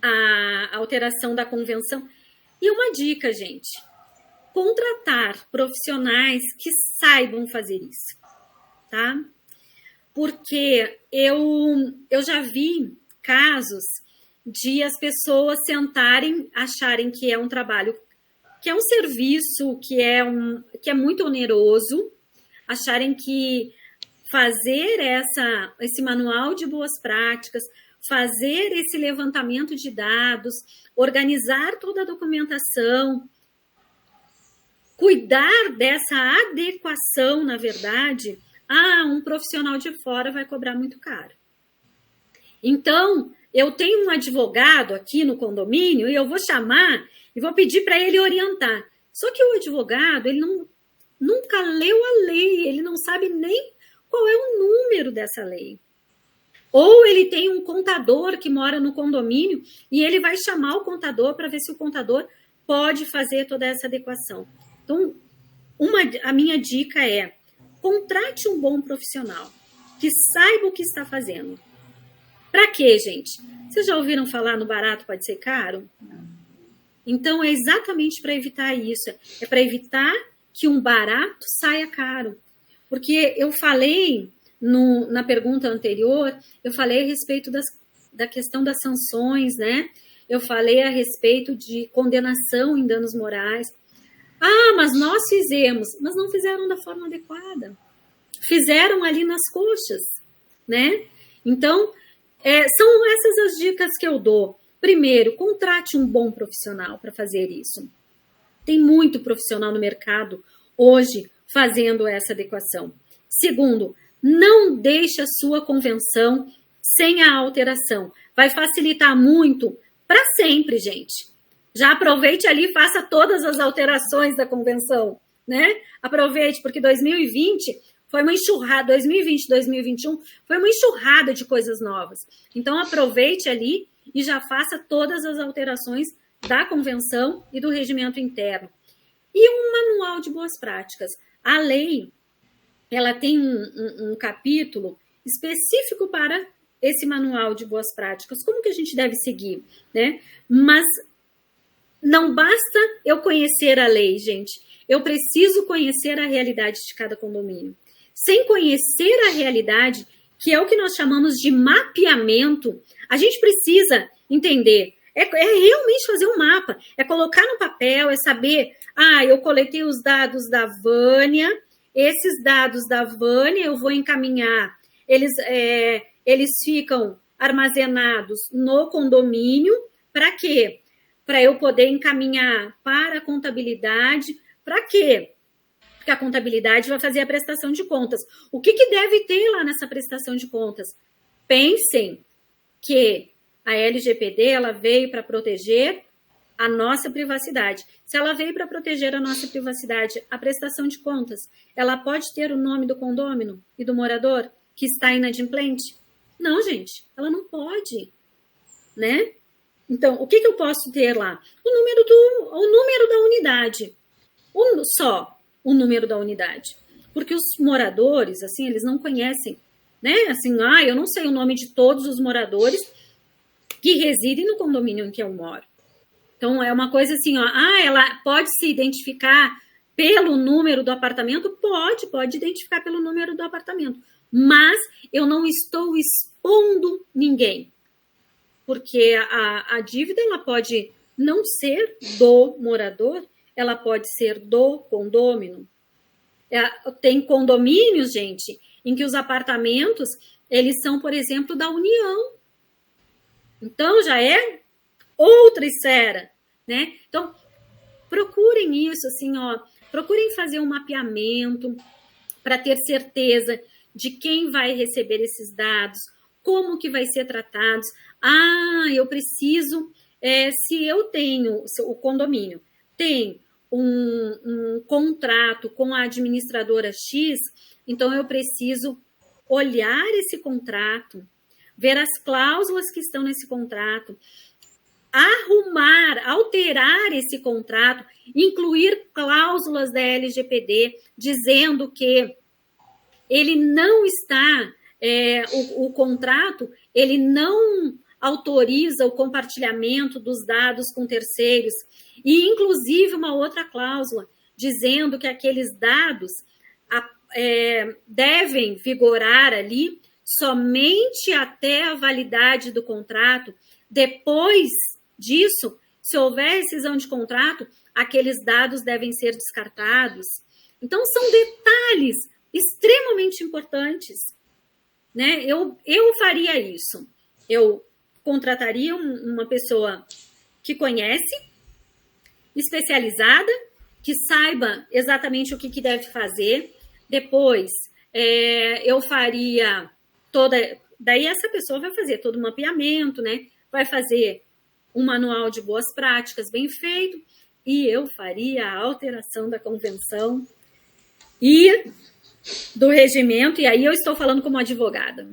A alteração da convenção. E uma dica, gente, contratar profissionais que saibam fazer isso, tá? Porque eu já vi casos de as pessoas sentarem, acharem que é um trabalho, que é um serviço, que é muito oneroso, acharem que fazer esse manual de boas práticas, fazer esse levantamento de dados, organizar toda a documentação, cuidar dessa adequação, na verdade, um profissional de fora vai cobrar muito caro. Então, eu tenho um advogado aqui no condomínio e eu vou chamar e vou pedir para ele orientar. Só que o advogado, ele nunca leu a lei, ele não sabe nem qual é o número dessa lei. Ou ele tem um contador que mora no condomínio e ele vai chamar o contador para ver se o contador pode fazer toda essa adequação. Então, a minha dica é: contrate um bom profissional que saiba o que está fazendo. Para quê, gente? Vocês já ouviram falar no barato pode ser caro? Então, é exatamente para evitar isso. É para evitar que um barato saia caro. Porque eu falei, na pergunta anterior, eu falei a respeito da questão das sanções, né? Eu falei a respeito de condenação em danos morais. Mas nós fizemos. Mas não fizeram da forma adequada. Fizeram ali nas coxas, né? Então, são essas as dicas que eu dou. Primeiro, contrate um bom profissional para fazer isso. Tem muito profissional no mercado hoje fazendo essa adequação. Segundo, não deixe a sua convenção sem a alteração. Vai facilitar muito para sempre, gente. Já aproveite ali e faça todas as alterações da convenção, né? Aproveite, porque 2020 foi uma enxurrada, 2020, 2021 foi uma enxurrada de coisas novas. Então, aproveite ali e já faça todas as alterações da convenção e do regimento interno. E um manual de boas práticas. A lei, ela tem um capítulo específico para esse manual de boas práticas. Como que a gente deve seguir, né? Mas não basta eu conhecer a lei, gente. Eu preciso conhecer a realidade de cada condomínio. Sem conhecer a realidade, que é o que nós chamamos de mapeamento, a gente precisa entender. É realmente fazer um mapa. É colocar no papel, é saber, eu coletei os dados da Vânia, esses dados da Vânia eu vou encaminhar, eles ficam armazenados no condomínio, para quê? Para eu poder encaminhar para a contabilidade, para quê? Porque a contabilidade vai fazer a prestação de contas. O que deve ter lá nessa prestação de contas? Pensem que a LGPD ela veio para proteger a nossa privacidade. Se ela veio para proteger a nossa privacidade, a prestação de contas, ela pode ter o nome do condômino e do morador que está inadimplente? Não, gente, ela não pode, né? Então, o que eu posso ter lá? O número da unidade. Só o número da unidade. Porque os moradores, assim, eles não conhecem, né? Assim, eu não sei o nome de todos os moradores que residem no condomínio em que eu moro. Então, é uma coisa assim, ela pode se identificar pelo número do apartamento? Pode identificar pelo número do apartamento. Mas eu não estou expondo ninguém. Porque a dívida, ela pode não ser do morador, ela pode ser do condômino. Tem condomínios, gente, em que os apartamentos, eles são, por exemplo, da União. Então, já é outra esfera, né? Então, procurem isso, assim, procurem fazer um mapeamento para ter certeza de quem vai receber esses dados, como que vai ser tratados. Eu preciso, se o condomínio tem um contrato com a administradora X, então eu preciso olhar esse contrato, ver as cláusulas que estão nesse contrato, alterar esse contrato, incluir cláusulas da LGPD, dizendo que ele não está, o contrato, ele não autoriza o compartilhamento dos dados com terceiros, e inclusive uma outra cláusula, dizendo que aqueles dados devem vigorar ali somente até a validade do contrato. Depois disso, se houver rescisão de contrato, aqueles dados devem ser descartados. Então, são detalhes extremamente importantes, né? Eu faria isso. Eu contrataria uma pessoa que conhece, especializada, que saiba exatamente o que deve fazer. Depois, eu faria daí essa pessoa vai fazer todo o mapeamento, né? Vai fazer um manual de boas práticas bem feito, e eu faria a alteração da convenção e do regimento, e aí eu estou falando como advogada,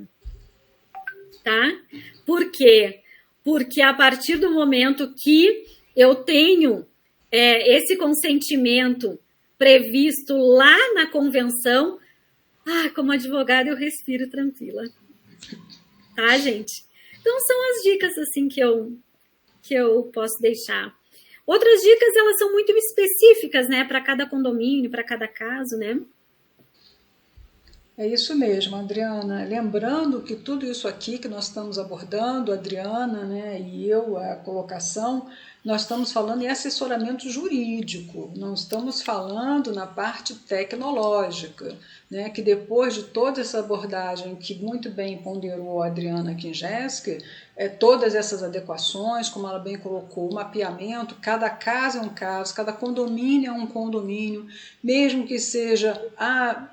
tá? Por quê? Porque a partir do momento que eu tenho esse consentimento previsto lá na convenção, como advogada eu respiro tranquila, tá, gente? Então são as dicas assim que eu posso deixar. Outras dicas, elas são muito específicas, né, para cada condomínio, para cada caso, né? É isso mesmo, Adriana. Lembrando que tudo isso aqui que nós estamos abordando, Adriana, né, e eu, a colocação, nós estamos falando em assessoramento jurídico, não estamos falando na parte tecnológica, né, que depois de toda essa abordagem que muito bem ponderou a Adriana Kinjeski, todas essas adequações, como ela bem colocou, o mapeamento, cada caso é um caso, cada condomínio é um condomínio, mesmo que seja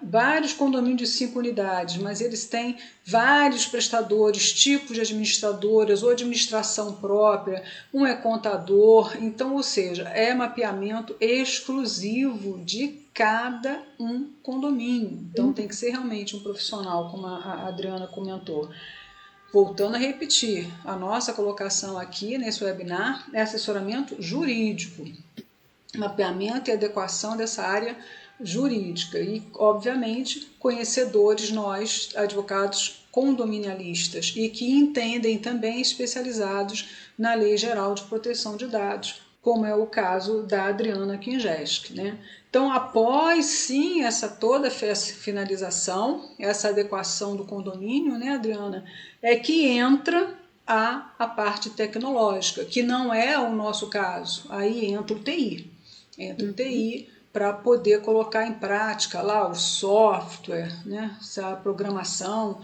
vários condomínios de 5 unidades, mas eles têm vários prestadores, tipos de administradoras ou administração própria, um é contador, então, ou seja, é mapeamento exclusivo de cada um condomínio. Então, tem que ser realmente um profissional, como a Adriana comentou. Voltando a repetir, a nossa colocação aqui nesse webinar é assessoramento jurídico, mapeamento e adequação dessa área jurídica e, obviamente, conhecedores nós, advogados condominialistas e que entendem também especializados na Lei Geral de Proteção de Dados, como é o caso da Adriana Kinjeski, né? Então, após sim toda essa finalização, essa adequação do condomínio, né, Adriana, é que entra a parte tecnológica, que não é o nosso caso. Aí entra o TI. Entra o TI para poder colocar em prática lá o software, né, essa programação,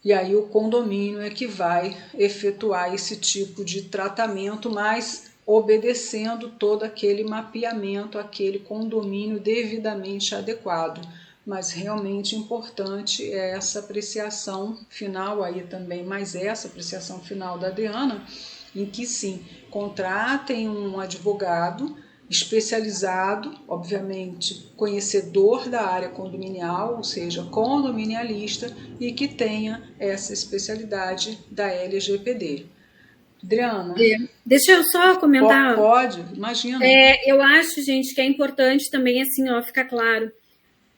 e aí o condomínio é que vai efetuar esse tipo de tratamento, mas obedecendo todo aquele mapeamento, aquele condomínio devidamente adequado. Mas realmente importante é essa apreciação final aí também, mas essa apreciação final da Adriana, em que sim, contratem um advogado especializado, obviamente conhecedor da área condominial, ou seja, condominialista, e que tenha essa especialidade da LGPD. Adriana, deixa eu só comentar. Pode, imagina. Eu acho, gente, que é importante também assim, ficar claro.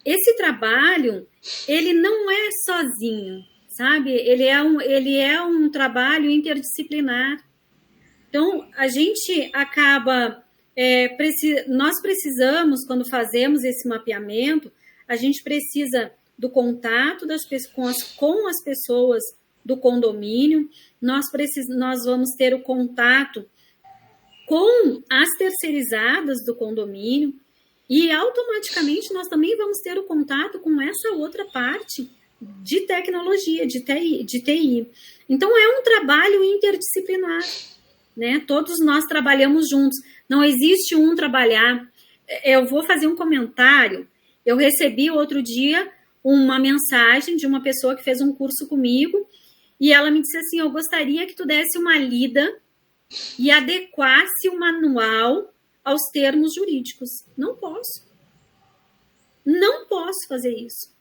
Esse trabalho, ele não é sozinho, sabe? Ele é um trabalho interdisciplinar. Então, a gente acaba... nós precisamos, quando fazemos esse mapeamento, a gente precisa do contato com as pessoas do condomínio, nós vamos ter o contato com as terceirizadas do condomínio, e automaticamente nós também vamos ter o contato com essa outra parte de tecnologia, de TI. Então, é um trabalho interdisciplinar, né? Todos nós trabalhamos juntos. Não existe um trabalhar. Eu vou fazer um comentário. Eu recebi outro dia uma mensagem de uma pessoa que fez um curso comigo, e ela me disse assim: eu gostaria que tu desse uma lida e adequasse o manual aos termos jurídicos. Não posso. Não posso fazer isso.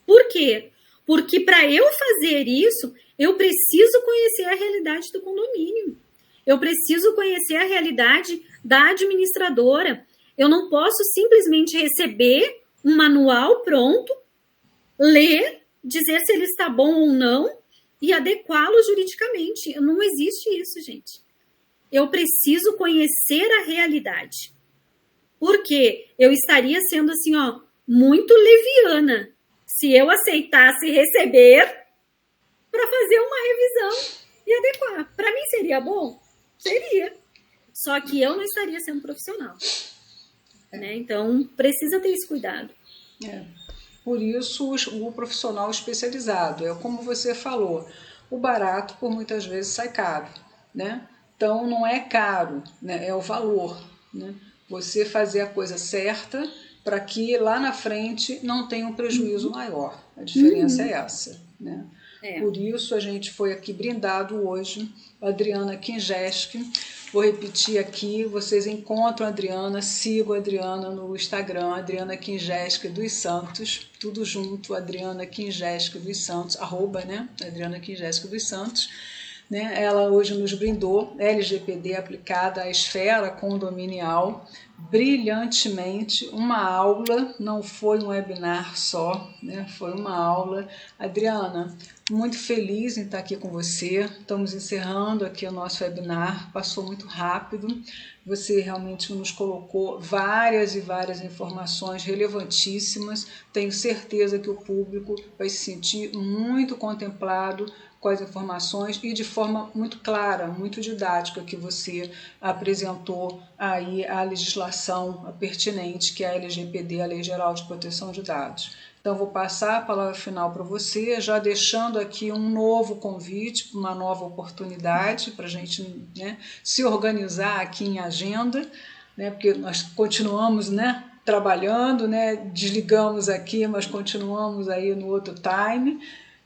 Por quê? Porque para eu fazer isso, eu preciso conhecer a realidade do condomínio. Eu preciso conhecer a realidade da administradora. Eu não posso simplesmente receber um manual pronto, ler, dizer se ele está bom ou não e adequá-lo juridicamente. Não existe isso, gente. Eu preciso conhecer a realidade. Porque eu estaria sendo assim, muito leviana se eu aceitasse receber para fazer uma revisão e adequar. Para mim seria bom? Seria. Só que eu não estaria sendo profissional. Né? Então, precisa ter esse cuidado. Por isso, o profissional especializado. É como você falou, o barato, por muitas vezes, sai caro, né? Então, não é caro, né? É o valor, né? Você fazer a coisa certa para que lá na frente não tenha um prejuízo maior. A diferença é essa, né? Por isso, a gente foi aqui brindado hoje, a Adriana Kingeski. Vou repetir aqui, vocês encontram a Adriana, sigam a Adriana no Instagram, Adriana Kingeski dos Santos, tudo junto, Adriana Kingeski dos Santos, @ né? Adriana Kingeski dos Santos. Né? Ela hoje nos brindou LGPD aplicada à esfera condominial, brilhantemente, uma aula, não foi um webinar só, né? Foi uma aula. Adriana, muito feliz em estar aqui com você, estamos encerrando aqui o nosso webinar, passou muito rápido, você realmente nos colocou várias e várias informações relevantíssimas, tenho certeza que o público vai se sentir muito contemplado com as informações e de forma muito clara, muito didática que você apresentou aí a legislação pertinente, que é a LGPD, a Lei Geral de Proteção de Dados. Então, vou passar a palavra final para você, já deixando aqui um novo convite, uma nova oportunidade para a gente, né, se organizar aqui em agenda, né, porque nós continuamos, né, trabalhando, né, desligamos aqui, mas continuamos aí no outro time.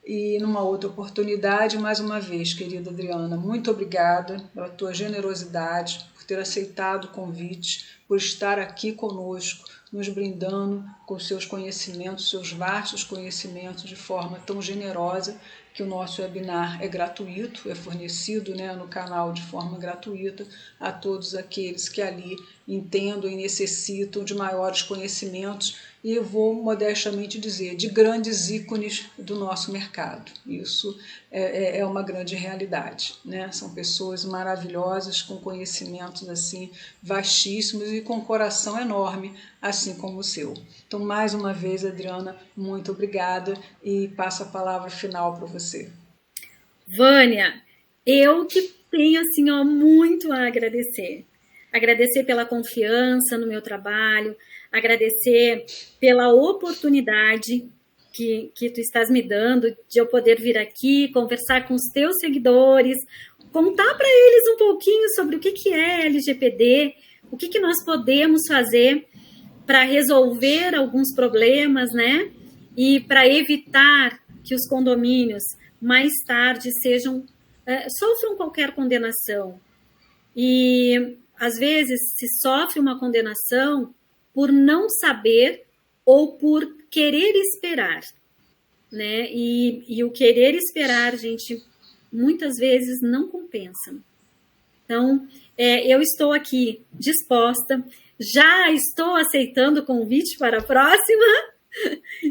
E numa outra oportunidade, mais uma vez, querida Adriana, muito obrigada pela tua generosidade, por ter aceitado o convite, por estar aqui conosco, nos brindando com seus conhecimentos, seus vastos conhecimentos de forma tão generosa, que o nosso webinar é gratuito, é fornecido, né, no canal de forma gratuita a todos aqueles que ali entendam e necessitam de maiores conhecimentos, e eu vou modestamente dizer, de grandes ícones do nosso mercado. Isso é uma grande realidade, né? São pessoas maravilhosas, com conhecimentos assim vastíssimos e com um coração enorme, assim como o seu. Então, mais uma vez, Adriana, muito obrigada e passo a palavra final para você. Vânia, eu que tenho assim, muito a agradecer. agradecer pela confiança no meu trabalho, agradecer pela oportunidade que tu estás me dando de eu poder vir aqui, conversar com os teus seguidores, contar para eles um pouquinho sobre o que é LGPD, o que nós podemos fazer para resolver alguns problemas, né? E para evitar que os condomínios mais tarde sofram qualquer condenação. E às vezes se sofre uma condenação por não saber ou por querer esperar, né? E o querer esperar, gente, muitas vezes não compensa. Então, eu estou aqui disposta, já estou aceitando o convite para a próxima.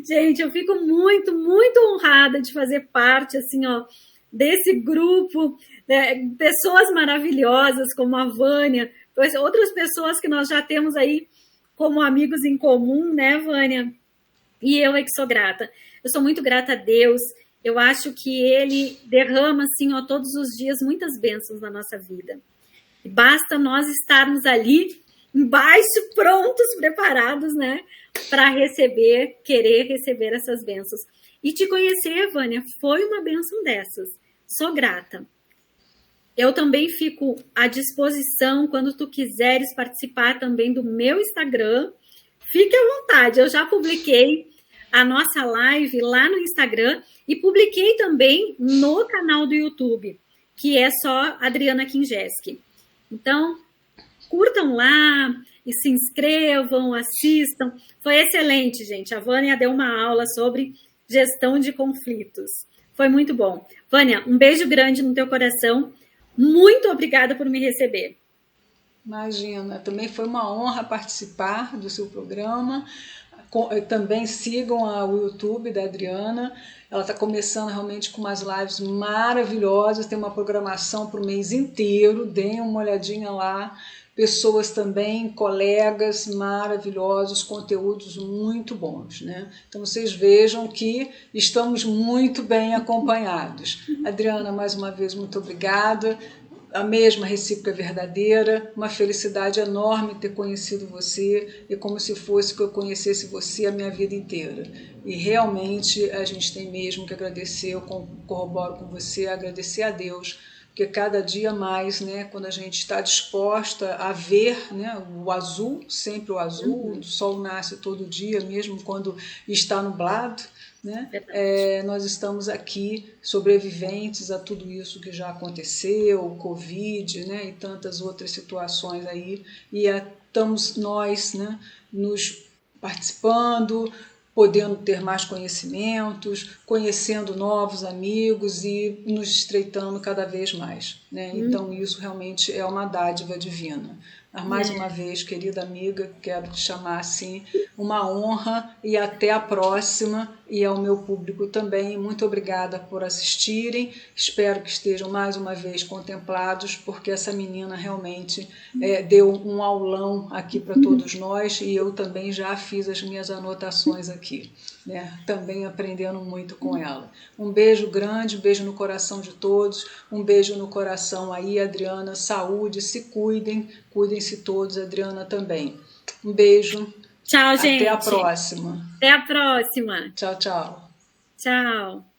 Gente, eu fico muito, muito honrada de fazer parte, assim, ó, desse grupo, né? Pessoas maravilhosas como a Vânia, outras pessoas que nós já temos aí como amigos em comum, né, Vânia? E eu é que sou grata. Eu sou muito grata a Deus. Eu acho que Ele derrama, assim, ó, todos os dias muitas bênçãos na nossa vida. Basta nós estarmos ali embaixo, prontos, preparados, né, para receber, querer receber essas bênçãos. E te conhecer, Vânia, foi uma bênção dessas. Sou grata. Eu também fico à disposição quando tu quiseres participar também do meu Instagram. Fique à vontade, eu já publiquei a nossa live lá no Instagram e publiquei também no canal do YouTube, que é só Adriana Kingeski. Então, curtam lá e se inscrevam, assistam. Foi excelente, gente. A Vânia deu uma aula sobre gestão de conflitos. Foi muito bom. Vânia, um beijo grande no teu coração. Muito obrigada por me receber. Imagina, também foi uma honra participar do seu programa. Também sigam o YouTube da Adriana. Ela está começando realmente com umas lives maravilhosas, tem uma programação para o mês inteiro, deem uma olhadinha lá. Pessoas também, colegas maravilhosos, conteúdos muito bons, né? Então vocês vejam que estamos muito bem acompanhados. Adriana, mais uma vez, muito obrigada. A mesma recíproca verdadeira, uma felicidade enorme ter conhecido você, e como se fosse que eu conhecesse você a minha vida inteira. E realmente a gente tem mesmo que agradecer, eu corroboro com você, agradecer a Deus, porque cada dia mais, né, quando a gente está disposta a ver, né, o azul, sempre o azul, o sol nasce todo dia, mesmo quando está nublado, né? Nós estamos aqui sobreviventes a tudo isso que já aconteceu, o Covid, né, e tantas outras situações aí, e estamos nós, né, nos participando, podendo ter mais conhecimentos, conhecendo novos amigos e nos estreitando cada vez mais, né? Então isso realmente é uma dádiva divina. Mas, mais uma vez, querida amiga, quero te chamar assim, uma honra, e até a próxima, e ao meu público também. Muito obrigada por assistirem, espero que estejam mais uma vez contemplados, porque essa menina realmente deu um aulão aqui para todos nós, e eu também já fiz as minhas anotações aqui, né? Também aprendendo muito com ela. Um beijo grande, um beijo no coração de todos, um beijo no coração aí, Adriana, saúde, se cuidem, cuidem-se todos, Adriana também. Um beijo. Tchau, gente. Até a próxima. Até a próxima. Tchau, tchau. Tchau.